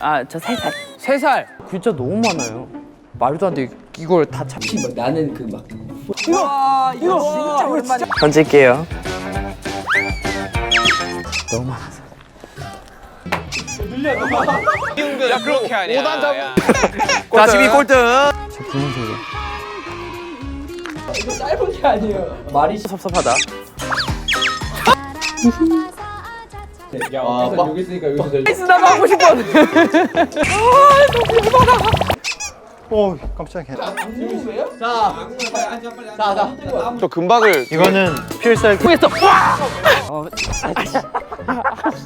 아, 저 3살. 3살. 글자 너무 많아요. 말도 안 돼. 이걸 다 잡히 막 나는 그 막. 이거 진짜 오랜만이야. 던질게요. 너무 많아서. 야, 그렇게 하냐. 5단 잡아. 자, 12 꼴등. 저 분홍색이야. 이거 짧은 게 아니에요. 말이 섭섭하다. 야, 여기 있으니까 여기서 나이스 나도 하고 싶었는데. 오, 깜짝이야. 또 금박을. 이거는 필살. 포기했어. 와!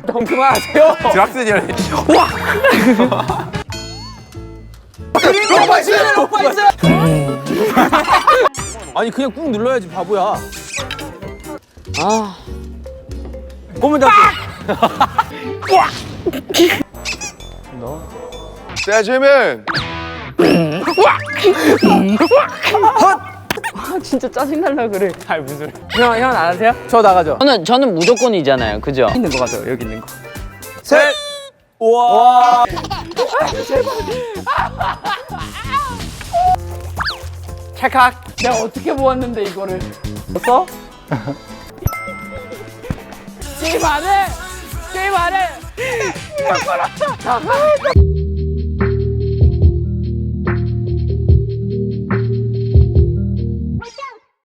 너무 그만하세요. 드락슨이야. 로파이스. 아니, 그냥 꾹 눌러야지, 바보야. 아. 꼬문 잡기. 재즈맨. 아, 진짜 짜증날라 그래. 아, 무슨 소리. 형 안 하세요? 저 나가죠. 저는 무조건이잖아요. 그죠? 있는 거 같아요. 여기 있는 거. 셋. 우와. 찰칵. 내가 어떻게 모았는데 이거를. 봤어? 게임 안 해. 게임 안 해.